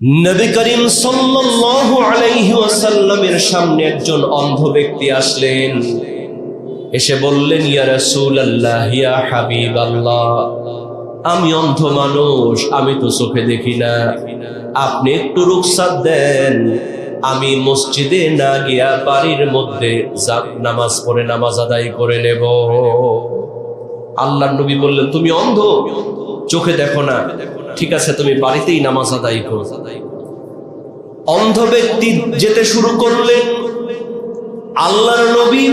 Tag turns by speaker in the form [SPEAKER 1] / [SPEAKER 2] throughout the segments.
[SPEAKER 1] নবী করিম সাল্লাল্লাহু আলাইহি ওয়াসাল্লামের সামনে একজন অন্ধ ব্যক্তি আসলেন, এসে বললেন, ইয়া রাসূলুল্লাহ, ইয়া হাবিবাল্লাহ, আমি অন্ধ মানুষ, আমি তো চোখে দেখি না, আপনি একটু রুখসাত দেন, আমি মসজিদে না গিয়া বাড়ির মধ্যে নামাজ পড়ে নামাজ আদায় করে নেব। আল্লাহর নবী বললেন, তুমি অন্ধ, চোখে দেখো না, ঠিক আছে, তুমি বাড়িতেই নামাজ আদায় করো। অন্ধ ব্যক্তি যেতে শুরু করলেন। আল্লাহর নবী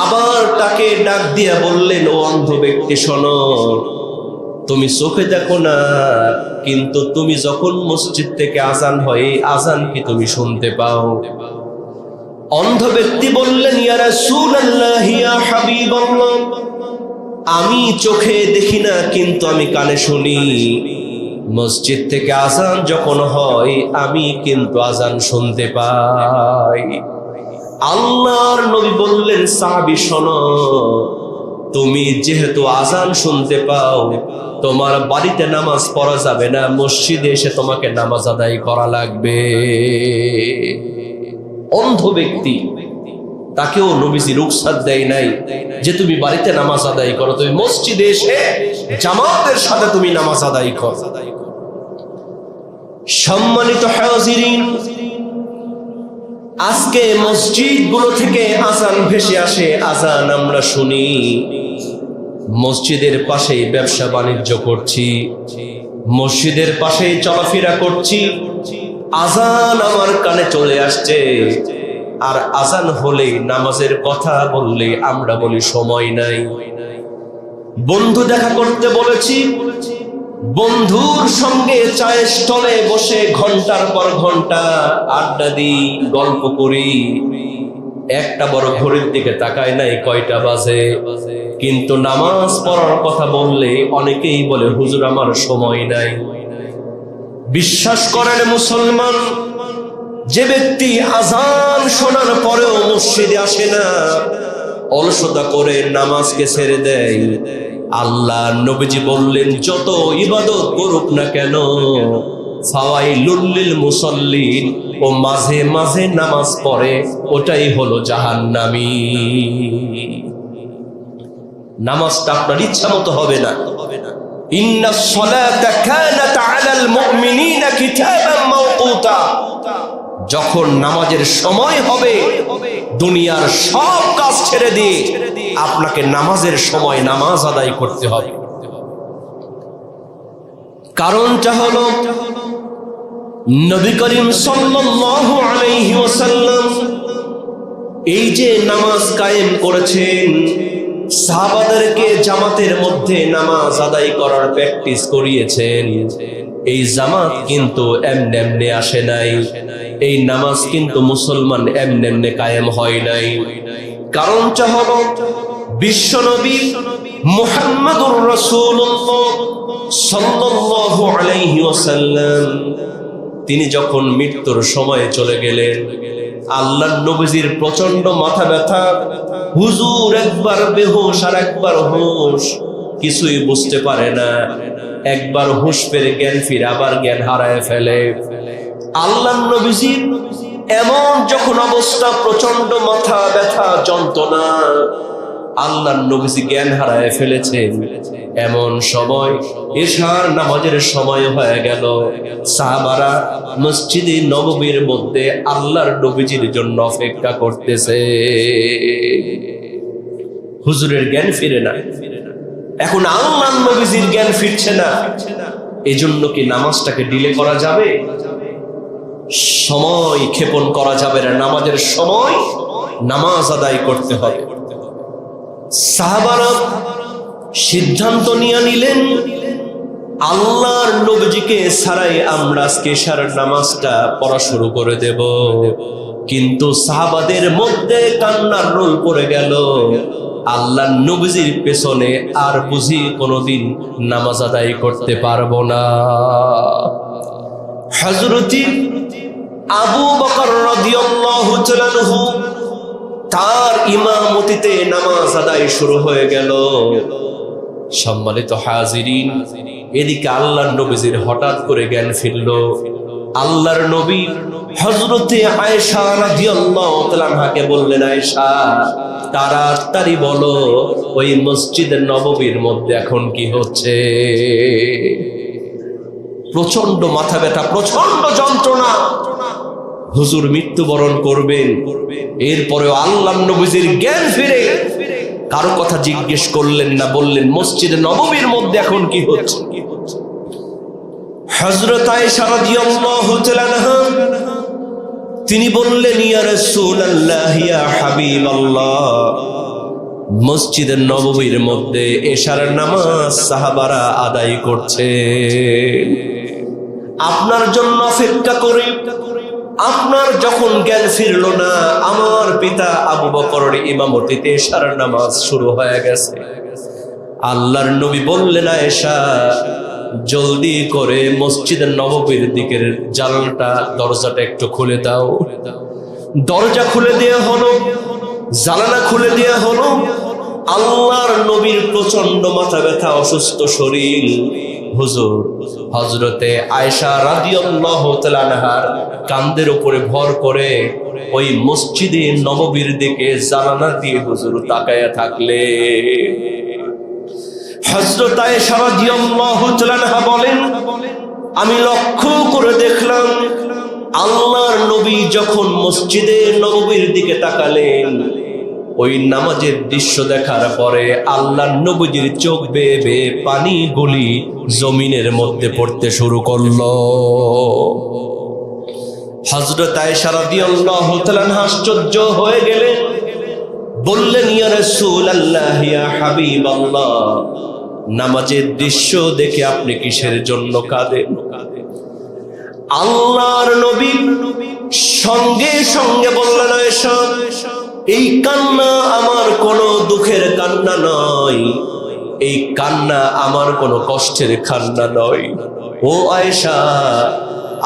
[SPEAKER 1] আবার তাকে ডাক দিয়া বললেন, ও অন্ধ ব্যক্তি, শোনো, তুমি চোখে দেখো না, কিন্তু তুমি যখন মসজিদ থেকে আজান হয়, আজান কি তুমি শুনতে পাও? অন্ধ ব্যক্তি বললেন, ইয়া রাসূলুল্লাহ, ইয়া হাবিবাল্লাহ, আমি চোখে দেখি না, কিন্তু আমি কানে শুনি। মসজিদ থেকে আজান যখন হয়, আমি কিন্তু আজান শুনতে পাই। আল্লাহর নবী বললেন, সাহাবী শোনো, তুমি যেহেতু আজান শুনতে পাও, তোমার বাড়িতে নামাজ পড়া যাবে না, মসজিদে এসে তোমাকে নামাজ আদায় করা লাগবে। অন্ধ ব্যক্তি, তাকেও নবীজি রুখসাত দেয় নাই যে তুমি বাড়িতে নামাজ আদায় করো, তুমি মসজিদে এসে জামাতের সাথে তুমি নামাজ আদায় করো। সম্মানিত হাজিরিন, আজকে মসজিদগুলো থেকে আজান ভেসে আসে, আজান আমরা শুনি, মসজিদের পাশেই ব্যবসা বাণিজ্য করছি, মসজিদের পাশেই চলাফেরা করছি, আজান আমার কানে চলে আসছে, আর আজান হলে নামাজের কথা বললে আমরা বলি সময় নাই। বন্ধু দেখা করতে বলেছি, বন্ধুর সঙ্গে চায়ের স্টলে বসে ঘন্টার পর ঘন্টা আড্ডা দিই, গল্প করি, একটা বড় ঘড়ির দিকে তাকায় নাই কয়টা বাজে। কিন্তু নামাজ পড়ার কথা বললে অনেকেই বলে, হুজুর আমার সময় নাই। বিশ্বাস করেন মুসলমান, যে ব্যক্তি আজান শোনার পরেও মসজিদে আসে না, অলসতা করে নামাজকে ছেড়ে দেয়, আল্লাহ নবীজি বললেন, যত ইবাদত করুক না কেন, ফাওয়াইলুল লিল মুসাল্লিন, ও মাঝে মাঝে নামাজ পড়ে, ওটাই হলো জাহান্নামী। নামাজটা আপনার ইচ্ছা মতো হবে না। ইন্নাস সালাতা কানাত আলাল মুমিনিনা কিতাবাম মাওকুতা, যখন নামাজের সময় হবে, দুনিয়ার সব কাজ ছেড়ে দিয়ে আপনাকে নামাজের সময় নামাজ আদায় করতে হবে। কারণটা হলো, নবী করিম সাল্লাল্লাহু আলাইহি ওয়াসাল্লাম এই যে নামাজ কায়েম করেছেন, সাহাবাদেরকে জামাতের মধ্যে নামাজ আদায় করার প্র্যাকটিস করিয়েছেন। এই জামাত কিন্তু এমনে এমনে আসে নাই, এই নামাজ কিন্তু মুসলমান এমনে এমনে কায়েম হয় নাই। কারণটা হলো, বিশ্বনবী মুহাম্মদুর রাসূলুল্লাহ সাল্লাল্লাহু আলাইহি ওয়াসাল্লাম তিনি যখন মৃত্যুর সময়ে চলে গেলেন, আল্লাহর নবীজির প্রচন্ড মাথা ব্যথা, হুজুর একবার বেহুশ আর একবার হুঁশ, কিছুই বুঝতে পারে না, একবার হুঁশ ফেরে জ্ঞান ফিরে আবার জ্ঞান হারায় ফেলে। আল্লাহর নবীজির এমন যখন অবস্থা, প্রচন্ড মাথা ব্যথা যন্ত্রণা, আল্লাহর নবীজি জ্ঞান হারায় ফেলেছেন, এমন সময় এশার নামাজের সময় হয়ে গেল। সাহাবারা মসজিদে নববীর মধ্যে আল্লাহর নবীজির জন্য অপেক্ষা করতেছে। হুজুরের জ্ঞান ফিরে না, এখন আল্লাহর নবীজির জ্ঞান ফিরছে না, এজন্য কি নামাজটাকে ডিলে করা যাবে? সময় ক্ষেপণ করা যাবে না, নামাজের সময় নামাজ আদায় করতে হবে। সাহাবারা সিদ্ধান্ত নিয়ে নিলেন, আল্লাহর নবীজিকে ছাড়াই আমরা আজকে এশার নামাজটা পড়া শুরু করে দেব। কিন্তু সাহাবাদের মধ্যে কান্নার রোল পড়ে গেল, আল্লাহর নবীজির পেছনে আর বুঝি কোনোদিন নামাজ আদায় করতে পারবো না। হযরত আবু বকর রাদিয়াল্লাহু তাআলা আনহু, তার ইমামতিতে নামাজ আদায় শুরু হয়ে গেল। সম্মানিত হাজিরিন, এদিকে আল্লাহর নবীজির হঠাৎ করে জ্ঞান ফিরল, আল্লাহর নবী হযরতে আয়েশা রাদিয়াল্লাহু তাআলা আনহাকে বললেন, আয়েশা তাড়াতাড়ি বলো ওই মসজিদের নববীর মধ্যে এখন কি হচ্ছে। প্রচন্ড মাথা ব্যথা, প্রচন্ড যন্ত্রণা, হুজুর মৃত্যুবরণ করবেন। এরপরেও আল্লাহর নবীর জ্ঞান ফিরে কারো কথা জিজ্ঞেস করলেন না, বললেন মসজিদে নববীর মধ্যে এখন কি হচ্ছে। হযরত আয়েশা রাদিয়াল্লাহু তাআলা আনহা তিনি বললেন, ইয়া রাসূলুল্লাহ ইয়া হাবিবাল্লাহ, মসজিদের নববীর মধ্যে এশার নামাজ সাহাবারা আদায় করছে, আপনার জন্য অপেক্ষা করে। আপনার যখন জ্ঞান ফিরল না, আমার পিতা আবু বকরের ইমামতিতে এশার নামাজ শুরু হয়ে গেছে। আল্লাহর নবী বললেন, আয়েশা জলদি করে মসজিদের নববীর দিকের জানালাটা, দরজাটা একটু খুলে দাও। দরজা খুলে দেয়া হলো, জানালা খুলে দেয়া হলো। আল্লাহর নবীর প্রচন্ড মাথা ব্যথা, অসুস্থ শরীর, হুজুর হযরতে আয়েশা রাদিয়াল্লাহু তাআলা আনহার কাঁধের উপরে ভর করে ওই মসজিদে নববীর দিকে জানালা দিয়ে হুজুর তাকায়া থাকলে হযরত আয়েশা রাদিয়াল্লাহু তাআলা আনহা বলেন, আমি লক্ষ্য করে দেখলাম আল্লাহর নবী যখন মসজিদে নববীর দিকে তাকালেন, ওই নামাজের দৃশ্য দেখার পরে আল্লাহর নবীর চোখ বেয়ে বেয়ে পানি গুলি জমিনের মধ্যে পড়তে শুরু করলো। হযরত আয়েশা রাদিয়াল্লাহু তাআলা আনহা আশ্চর্য হয়ে গেলেন, বললেন, ইয়া রাসূলুল্লাহ ইয়া হাবিবাল্লাহ, নামাজের দৃশ্য দেখে আপনি কিসের জন্য কাঁদেন? আল্লাহর নবী সঙ্গে সঙ্গে বললেন, আয়েশা এই কান্না আমার কোনো দুঃখের কান্না নয়, এই কান্না আমার কোনো কষ্টের কান্না নয়। ও আয়েশা,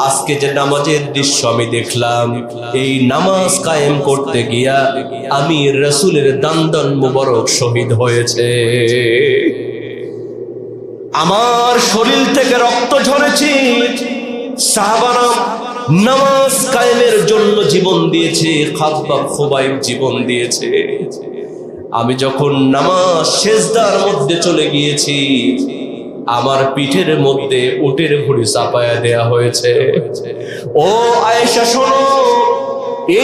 [SPEAKER 1] আজকে যে নামাজের দৃশ্য আমি দেখলাম, এই নামাজ কায়েম করতে গিয়া আমি রাসূলের দান্দন মুবারক শহীদ হয়েছে, আমার শরীর থেকে রক্ত ঝরেছে। সাহাবারা নামাজ কায়েমের জন্য জীবন দিয়েছে, খাব্বাব খুবাইব জীবন দিয়েছে। আমি যখন নামাজ সিজদার মধ্যে চলে গিয়েছি, আমার পিঠের মধ্যে উটের ভুঁড়ি চাপায়া দেয়া হয়েছে। ও আয়েশা শোনো,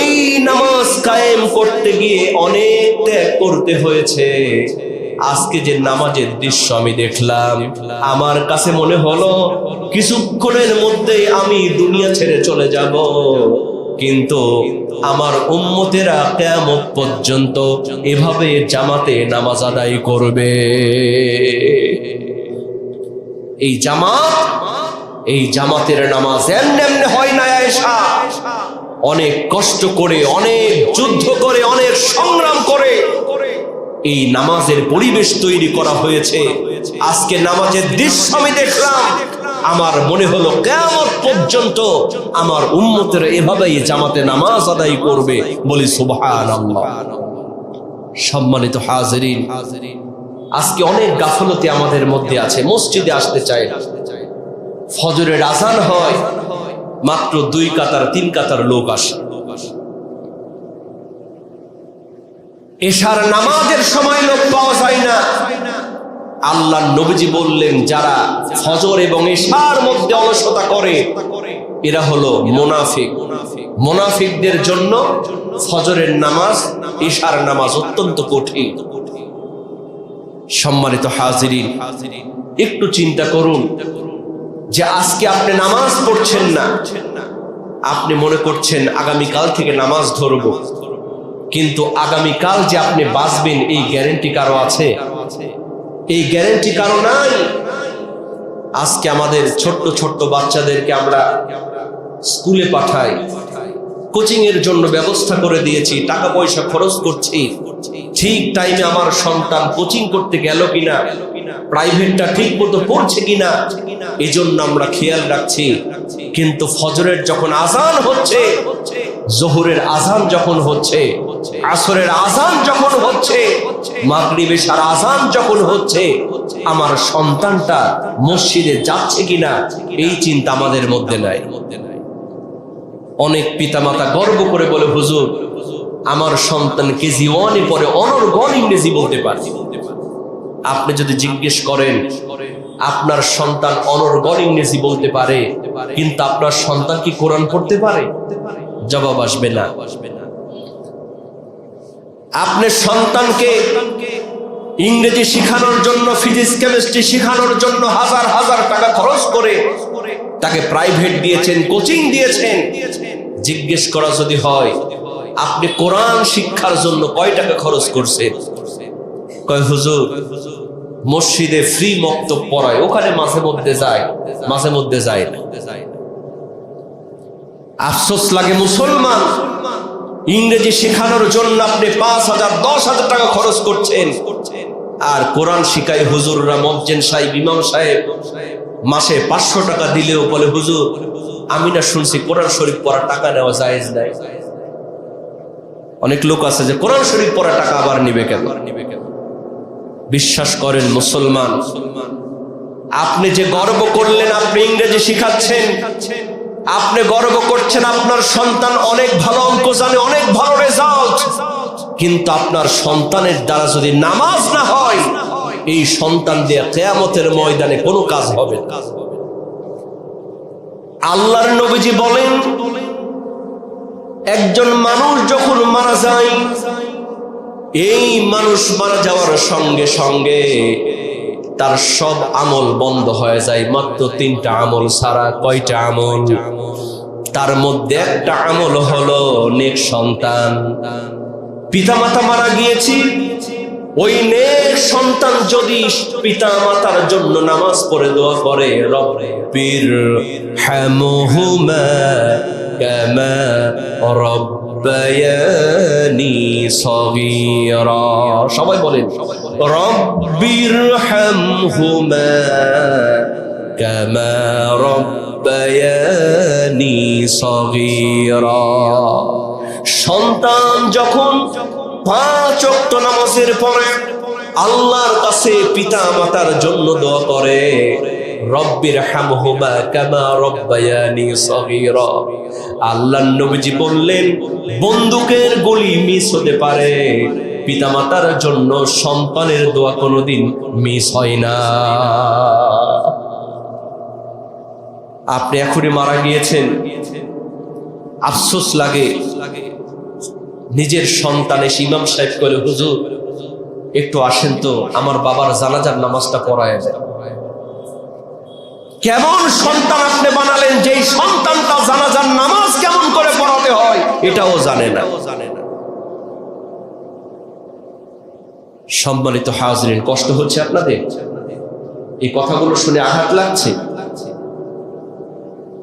[SPEAKER 1] এই নামাজ কায়েম করতে গিয়ে অনেক ত্যাগ করতে হয়েছে। আজকে যে নামাজের দৃশ্য আমি দেখলাম, আমার কাছে মনে হলো কিছুক্ষণের মধ্যে আমি দুনিয়া ছেড়ে চলে যাব, কিন্তু আমার উম্মতেরা কিয়ামত পর্যন্ত এভাবে জামাতে নামাজ আদায় করবে। এই জামাত, এই জামাতের নামাজ এমনি এমনি হয় না আয়েশা, অনেক কষ্ট করে, অনেক যুদ্ধ করে, অনেক সংগ্রাম করে এই নামাজের পরিবেশ তৈরি করা হয়েছে। আজকে নামাজের দৃশ্য আমি দেখলাম, আমার মনে হলো কিয়ামত পর্যন্ত আমার উম্মতেরা এভাবেই জামাতে নামাজ আদায় করবে। বলি সুবহানাল্লাহ। সম্মানিত হাজিরিন, আজকে অনেক গাফলতি আমাদের মধ্যে আছে। মসজিদে আসতে চায় না, ফজরের আযান হয়, মাত্র 2 কাতার 3 কাতার লোক আসে। এশার নামাজের সময় লোক পাওয়া যায় না। আল্লাহর নবীজি বললেন, যারা ফজর এবং এশার মধ্যে অলসতা করে এরা হলো মুনাফিক। মুনাফিকদের জন্য ফজরের নামাজ, এশার নামাজ অত্যন্ত কঠিন। সম্মানিত হাজিরিন, একটু চিন্তা করুন যে আজকে আপনি নামাজ পড়ছেন না, আপনি মনে করছেন আগামীকাল থেকে নামাজ ধরব, কিন্তু আগামীকাল যে আপনি বাঁচবেন এই গ্যারান্টি কারো আছে? এই গ্যারান্টি কারো নাই। আজকে আমাদের ছোট্ট ছোট্ট বাচ্চাদেরকে আমরা স্কুলে পাঠাই, কোচিং এর জন্য ব্যবস্থা করে দিয়েছি, টাকা পয়সা খরচ করছি। ঠিক টাইমে আমার সন্তান কোচিং করতে গেল কিনা, প্রাইভেটটা ঠিক মতো পড়ছে কিনা, এজন্য আমরা খেয়াল রাখছি। কিন্তু ফজরের যখন আযান হচ্ছে, জোহরের আযান যখন হচ্ছে, আসরের আযান যখন হচ্ছে, মাগরিবের আযান যখন হচ্ছে, আমার সন্তানটা মসজিদে যাচ্ছে কিনা এই চিন্তা আমাদের মধ্যে নাই। অনেক পিতামাতা গর্ব করে বলে, হুজুর আমার সন্তান কেজি ওয়ানে পড়ে, অনর্গল ইংরেজি বলতে পারে। আপনি যদি জিজ্ঞেস করেন আপনার সন্তান অনর্গল ইংরেজি বলতে পারে, কিন্তু আপনার সন্তান কি কোরআন পড়তে পারে? জবাব আসবে না। আপনি সন্তানকে ইংরেজি শেখানোর জন্য, ফিজিক্স কেমিস্ট্রি শেখানোর জন্য হাজার হাজার টাকা খরচ করে তাকে প্রাইভেট দিয়েছেন, কোচিং দিয়েছেন। জিজ্ঞেস করা যদি হয় আপনি কোরআন শিক্ষার জন্য কয় টাকা খরচ করছেন? কয় হুজুর মসজিদে ফ্রি মক্তব পড়ায়, ওখানে মাঝে মধ্যে যায়, মাঝে মধ্যে যায় না। আফসোস লাগে মুসলমান, ইংরেজি শেখানোর জন্য আপনি 5,000 10,000 টাকা খরচ করছেন, আর কোরআন শিখায় হুজুররা, মজ্জেন সাহেব, ইমাম সাহেব মাসে 500 টাকা দিলেও বলে, হুজুর আমি না শুনছি কোরআন শরীফ পড়ার টাকা নেওয়া জায়েজ নাই। অনেক লোক আছে যে কোরআন শরীফ পড়ার টাকা আবার নিবে কেন? বিশ্বাস করেন মুসলমান, আপনি যে গর্ব করলেন আপনি ইংরেজি শিখাচ্ছেন, আপনি গর্ব করছেন আপনার সন্তান অনেক ভালো অঙ্ক জানে, অনেক ভালো রেজাল্ট, কিন্তু আপনার সন্তানের দ্বারা যদি নামাজ না হয়, এই সন্তান দিয়ে কিয়ামতের ময়দানে কোনো কাজ হবে না। আল্লাহর নবীজি বলেন, একজন মানুষ যখন মারা যায়, এই মানুষ মারা যাওয়ার সঙ্গে সঙ্গে তার সব আমল বন্ধ হয়ে যায়, মাত্র 3টা আমল ছাড়া। কয়টা আমল? তার মধ্যে একটা আমল হলো নেক সন্তান। পিতামাতা মারা গিয়েছি, ওই নেক সন্তান যদি পিতামাতার জন্য নামাজ পড়ে দোয়া করে, রব্বির হামহুমা কামা রব্বায়ানি সগীরা। সবাই বলেন, রব্বির হামহুমা কামা রব্বায়ানি সগীরা। সন্তান যখন 5 ওয়াক্ত নামাজের পরে আল্লাহর কাছে পিতা মাতার জন্য দোয়া করে, রব্বির হামহুমা কামা রব্বায়ানি সগীরা, আল্লাহর নবীজি বললেন বন্দুকের গুলি মিস হতে পারে, পিতামাতার জন্য সন্তানের দোয়া কোনোদিন মিস হয় না। আপনি এখনই মারা গিয়েছেন, আফসোস লাগে, নিজের সন্তান এসে ইমাম সাহেব করে, হুজুর একটু আসেন তো, আমার বাবার জানাজার নামাজটা পড়ায় দেন। কেমন সন্তান আপনি বানালেন, যেই সন্তানটা জানাজার নামাজ কেমন করে পড়াতে হয় এটাও জানে না। সম্মানিত হাজরিন, কষ্ট হচ্ছে আপনাদের? এই কথাগুলো শুনে আঘাত লাগছে?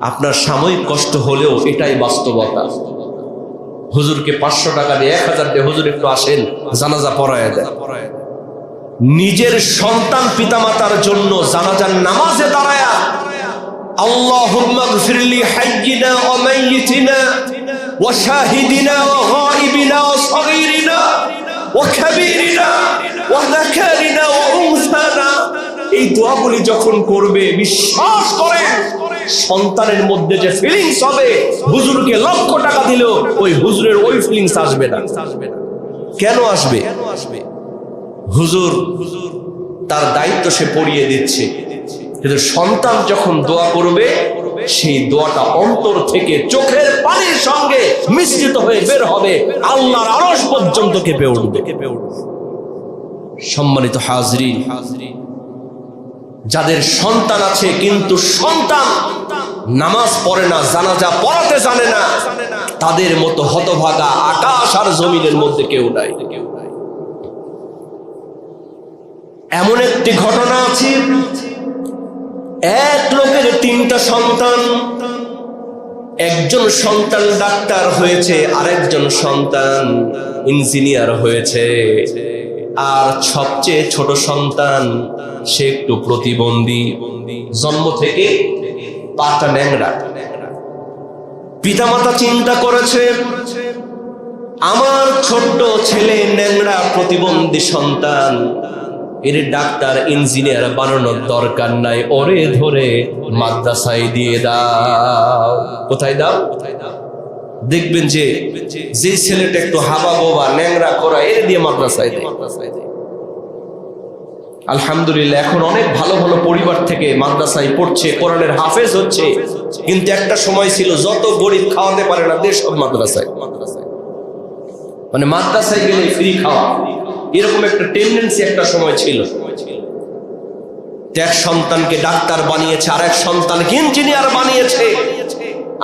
[SPEAKER 1] আপনার সাময়িক কষ্ট হলেও এটাই বাস্তবতা। হুজুরকে 500 টাকা দিয়ে 1000 দিয়ে, হুজুর একটু আসেন জানাজা পড়ায় দেন। নিজের সন্তান পিতামাতার জন্য জানাজার নামাজে দাঁড়ায়, আল্লাহুম্মা গফিরলি হাইয়িনা ওয়া মাইয়িতিনা ওয়া শাহিদিনা ওয়া গায়িবিনা ওয়া সগীরিনা ওয়া কাবীরিনা ওয়া যাকারিনা ওয়া উনসানা, এই দোয়াগুলি যখন করবে, বিশ্বাস করেন সন্তানের মধ্যে যে ফিলিংস হবে, হুজুরকে লক্ষ টাকা দিলেও ওই হুজুরের ওই ফিলিংস আসবে না। কেন আসবে? হুজুর তার দায়িত্ব সে পড়িয়ে দিচ্ছে, কিন্তু সন্তান যখন দোয়া করবে, সেই দোয়াটা অন্তর থেকে চোখের পানির সঙ্গে মিশ্রিত হয়ে বের হবে, আল্লাহর আরশ পর্যন্ত কেঁপে উঠবে। সম্মানিত হাজরিন, যাদের সন্তান আছে কিন্তু সন্তান নামাজ পড়ে না, জানাজা পড়াতে জানে না, তাদের মতো হতভাগা আকাশ আর জমিনের মধ্যে কেউ নাই। এমন একটি ঘটনা আছে, এক লোকের 3টা সন্তান। একজন সন্তান ডাক্তার হয়েছে, আরেকজন সন্তান ইঞ্জিনিয়ার হয়েছে, আর সবচেয়ে ছোট সন্তান সে একটু প্রতিবন্ধী, জন্ম থেকে পাটা ন্যাংরা। পিতামাতা চিন্তা করেছে, আমার ছোট্ট ছেলে ন্যাংরা প্রতিবন্ধী সন্তান, এর ডাক্তার ইঞ্জিনিয়ার বানানোর দরকার নাই, ওরে ধরে মাদ্রাসায় দিয়ে দাও। কোথায় দাও? দেখবেন যে যে ছেলেটা একটু হাবা বোবা ন্যাংরা করা এর দিয়ে মাদ্রাসায় দেয়। আলহামদুলিল্লাহ এখন অনেক ভালো ভালো পরিবার থেকে মাদ্রাসায় পড়ছে, কোরআনের হাফেজ হচ্ছে। কিন্তু একটা সময় ছিল যত গরিব খাওয়াতে পারে না দেশ সব মাদ্রাসায়, মানে মাদ্রাসায় গেলে ফ্রি খাওয়া, এরকম একটা টেন্ডেন্সি একটা সময় ছিল। এক সন্তানকে ডাক্তার বানিয়েছে, আর এক সন্তানকে ইঞ্জিনিয়ার বানিয়েছে,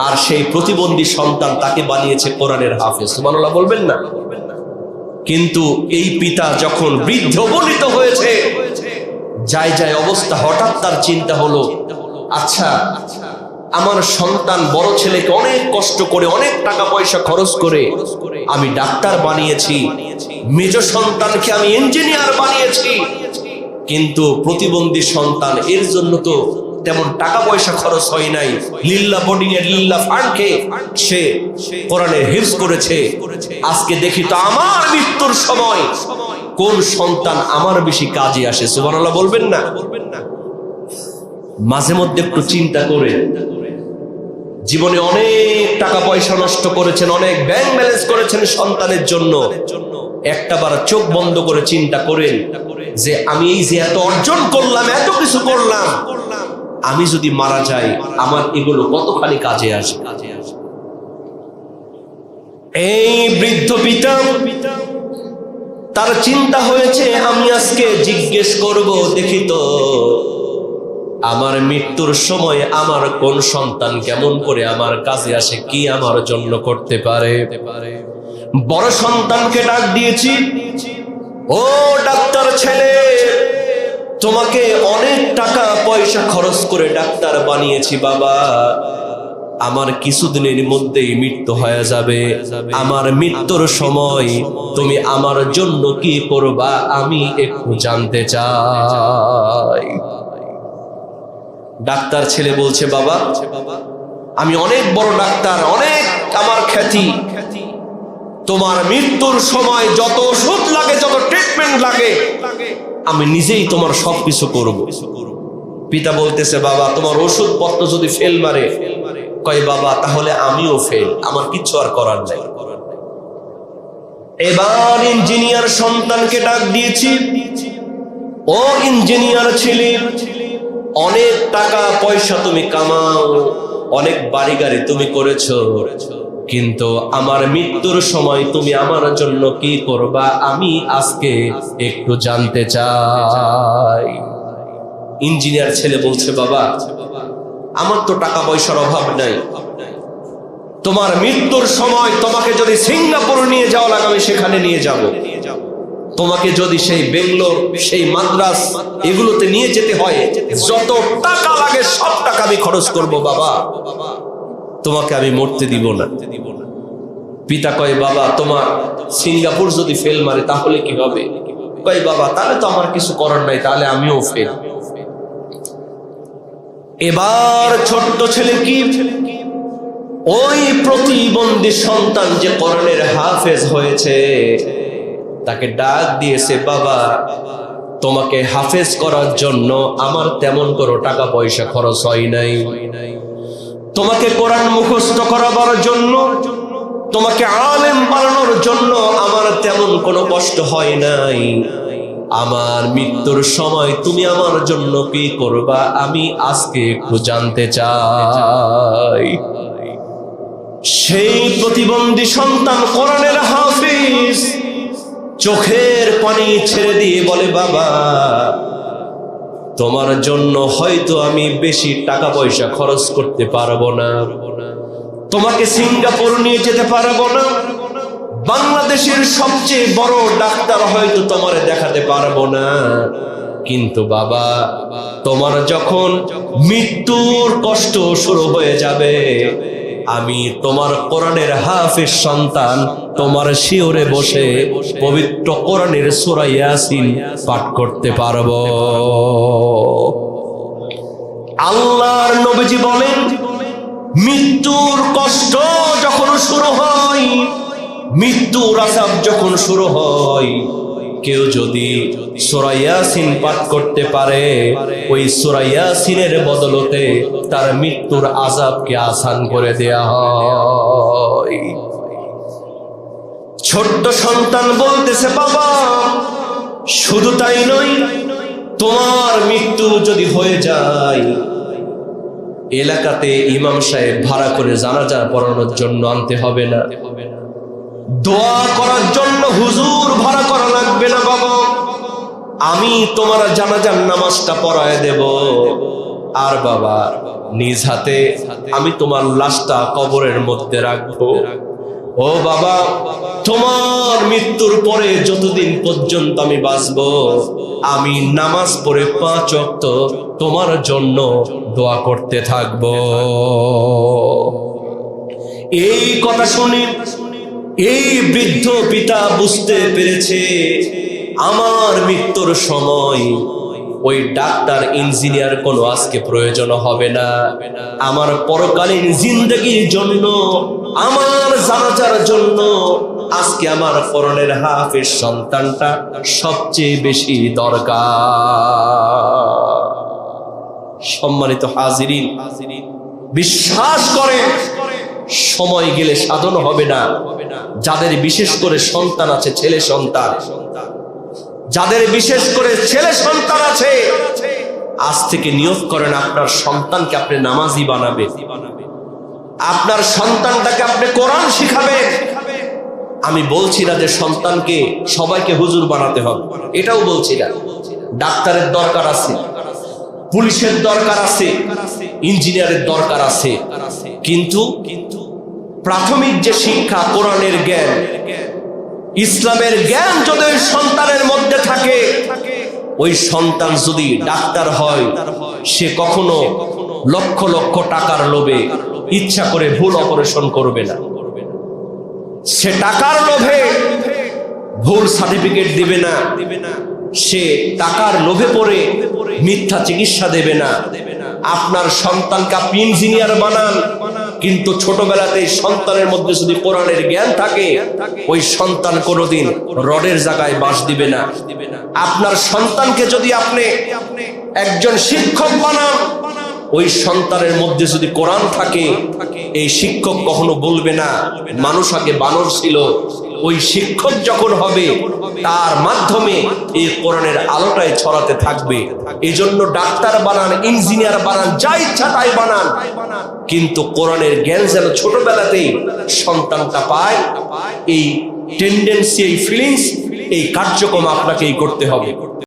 [SPEAKER 1] আর সেই প্রতিবন্ধী সন্তান তাকে বানিয়েছে কোরআনের হাফেজ। সুবহানাল্লাহ বলবেন না? কিন্তু এই পিতা যখন বৃদ্ধ বলিত হয়েছে, যায় যায় অবস্থা, হঠাৎ তার চিন্তা হলো, আচ্ছা আমার সন্তান বড় ছেলেকে অনেক কষ্ট করে অনেক টাকা পয়সা খরচ করে আমি ডাক্তার বানিয়েছি, মেজ সন্তানকে আমি ইঞ্জিনিয়ার বানিয়েছি, কিন্তু প্রতিবন্ধী সন্তান এর জন্য তো তেমন টাকা পয়সা খরচ হয় নাই, লিল্লাহ বোর্ডিং এর লিল্লাহ ফান্ডকে সে কোরআনের হিফজ করেছে। আজকে দেখি তো আমার মৃত্যুর সময় কোন সন্তান আমার বেশি কাজে আসে। সুবহানাল্লাহ বলবেন না? মাঝে মধ্যে একটু চিন্তা করে, জীবনে অনেক টাকা পয়সা নষ্ট করেছেন, অনেক ব্যাংক ব্যালেন্স করেছেন সন্তানের জন্য, একটাবার চোখ বন্ধ করে চিন্তা করেন যে আমি এই যে এত অর্জন করলাম, এত কিছু করলাম, আমি যদি মারা যাই আমার এগুলো কতখানি কাজে আসে। এই বৃদ্ধ পিতা তার চিন্তা হয়েছে, আমি আজকে জিজ্ঞেস করব, দেখি তো আমার মৃত্যুর সময় আমার কোন সন্তান কেমন করে আমার কাজে আসে, কি আমার জন্য করতে পারে। বড় সন্তানকে ডাক দিয়েছি, ও ডাক্তার ছেলে, তোমাকে অনেক টাকা পয়সা খরচ করে ডাক্তার বানিয়েছি বাবা, আমার কিছুদিনের মধ্যেই মৃত্যু হয়ে যাবে, আমার মৃত্যুর সময় তুমি আমার জন্য কি করবা আমি একটু জানতে চাই। ডাক্তার ছেলে বলছে, বাবা আমি অনেক বড় ডাক্তার, অনেক আমার খ্যাতি, তোমার মৃত্যুর সময় যত ওষুধ লাগে, যত ট্রিটমেন্ট লাগে, আমি নিজেই তোমার সবকিছু করব। পিতা বলতেছে, বাবা তোমার ওষুধ পত্র যদি ফেল মারে, কয় বাবা তাহলে আমিও ফেল, আমার কিছু আর করার নাই। এবার ইঞ্জিনিয়ার সন্তানকে ডাক দিয়েছি, ও ইঞ্জিনিয়ার ছেলে, অনেক টাকা পয়সা তুমি কামাও, অনেক বাড়ি গাড়ি তুমি করেছো, কিন্তু আমার মৃত্যুর সময় তুমি আমার জন্য কি করবা আমি আজকে একটু জানতে চাই। ইঞ্জিনিয়ার ছেলে বলছে, বাবা আমার তো টাকা পয়সার অভাব নাই, তোমার মৃত্যুর সময় তোমাকে যদি সিঙ্গাপুর নিয়ে যাওয়া লাগে আমি সেখানে নিয়ে যাব, তোমাকে যদি সেই বেঙ্গলোর, সেই মাদ্রাস এগুলোতে নিয়ে যেতে হয়, যত টাকা লাগে সব টাকা আমি খরচ করব বাবা, তোমাকে আমি মরতে দিব না। পিতা কয়, বাবা তোমার সিঙ্গাপুর যদি ফেল মারে তাহলে কি হবে? কয়, বাবা তাহলে তো আমার কিছু করার নাই, তাহলে আমিও ফেল। এবার ছোট্ট ছেলে কি, ওই প্রতিবন্ধী সন্তান যে কোরআনের হাফেজ হয়েছে তাকে ডাক দিয়েছে, বাবা তোমাকে হাফেজ করার জন্য আমার তেমন কোনো টাকা পয়সা খরচ হয় নাই, তোমাকে কোরআন মুখস্থ করাবার জন্য, তোমাকে আলেম বানানোর জন্য আমার তেমন কোনো কষ্ট হয় নাই, আমার মৃত্যুর সময় তুমি আমার জন্য কি করবা আমি আজকে একটু জানতে চাই। সেই প্রতিবন্ধী সন্তান কোরআনের হাফেজ চোখের পানি ছেড়ে দিয়ে বলে, বাবা তোমার জন্য হয়তো আমি বেশি টাকা পয়সা খরচ করতে পারবো না, তোমাকে সিঙ্গাপুর নিয়ে যেতে পারবো না, বাংলাদেশের সবচেয়ে বড় ডাক্তার হয়তো তোমার দেখাতে পারবো না, কিন্তু বাবা তোমার যখন মৃত্যুর কষ্ট শুরু হয়ে যাবে আমি তোমার কোরআনের হাফেজ সন্তান তোমার শিওরে বসে পবিত্র কোরআনের সূরা ইয়াসিন পাঠ করতে পারবো। আল্লাহর নবীজি বলেন, মৃত্যুর কষ্ট যখন শুরু হয়, মৃত্যুর আযাব যখন শুরু হয়, কেউ যদি সূরা ইয়াসিন পাঠ করতে পারে, ওই সূরা ইয়াসিনের বদলতে তার মৃত্যুর আযাবকে আসান করে দেয়া হয়। ছোট্ট সন্তান বলতেছে, বাবা শুধু তাই নয়, তোমার মৃত্যু যদি হয়ে যায়, এলাকাতে ইমাম সাহেব ভাড়া করে জানাজা পড়ানোর জন্য আনতে হবে না, দোয়া করার জন্য হুজুর ভাড়া করা লাগবে না বাবা, আমি তোমার জানাজার নামাজটা পড়ায় দেব, আর বাবা নিজ হাতে আমি তোমার লাশটা কবরের মধ্যে রাখবো। ও বাবা, তোমার মৃত্যুর পরে যতদিন পর্যন্ত আমি বাঁচবো, আমি নামাজ পড়ে 5 ওয়াক্ত তোমার জন্য দোয়া করতে থাকবো। এই কথা শুনে এই বৃদ্ধ পিতা বুঝতে পেরেছে, আমার মৃত্যুর সময় ওই ডাক্তার ইঞ্জিনিয়ার কোনো আজকে প্রয়োজন হবে না, আমার পরকালীন জিন্দেগির জন্য, আমার জানাজার জন্য আজকে আমার পরনের হাফেজ সন্তানটা সবচেয়ে বেশি দরকার। সম্মানিত হাজিরিন, বিশ্বাস করে সময় গেলে সাধন হবে না। যাদের বিশেষ করে সন্তান আছে, ছেলে সন্তান, যাদের বিশেষ করে ছেলে সন্তান আছে, আজ থেকে নিয়ত করেন আপনার সন্তানকে আপনি নামাজি বানাবেন, আপনার সন্তানটাকে আপনি কোরআন শিখাবেন। আমি বলছি না যে সন্তানকে সবাইকে হুজুর বানাতে হবে, এটাও বলছি না। ডাক্তারের দরকার আছে, পুলিশের দরকার আছে, ইঞ্জিনিয়ারের দরকার আছে, কিন্তু প্রাথমিক যে শিক্ষা, কোরআনের জ্ঞান, ইসলামের জ্ঞান যদি ওই সন্তানের মধ্যে থাকে, ওই সন্তান যদি ডাক্তার হয়, সে কখনো লক্ষ লক্ষ টাকার লোভে ইচ্ছা করে ভুল অপারেশন করবে না, সে টাকার লোভে ভুল সার্টিফিকেট দিবে না, সে টাকার লোভে পড়ে মিথ্যা চিকিৎসা দেবে না। আপনার সন্তানকে আপনি ইঞ্জিনিয়ার বানান, কিন্তু ছোটবেলাতেই সন্তানের মধ্যে যদি কোরআনের জ্ঞান থাকে, ওই সন্তান কোনোদিন রডের জায়গায় বাস দিবে না। আপনার সন্তানকে যদি আপনি একজন শিক্ষক বানান, ওই সন্তানের মধ্যে যদি কোরআন থাকে, এই শিক্ষক কখনো বলবে না মানুষ আগে বানর ছিল। ওই শিক্ষক যখন হবে, তার মাধ্যমে এই কোরআনের আলোটাই ছড়াতে থাকবে। এজন্য ডাক্তার বানান, ইঞ্জিনিয়ার বানান, যা ইচ্ছা তাই বানান, কিন্তু কোরআনের জ্ঞান যেন ছোটবেলাতেই সন্তানটা পায়। এই টেন্ডেন্সি, এই ফিলিংস, এই কার্যক্রম আপনাকেই করতে হবে।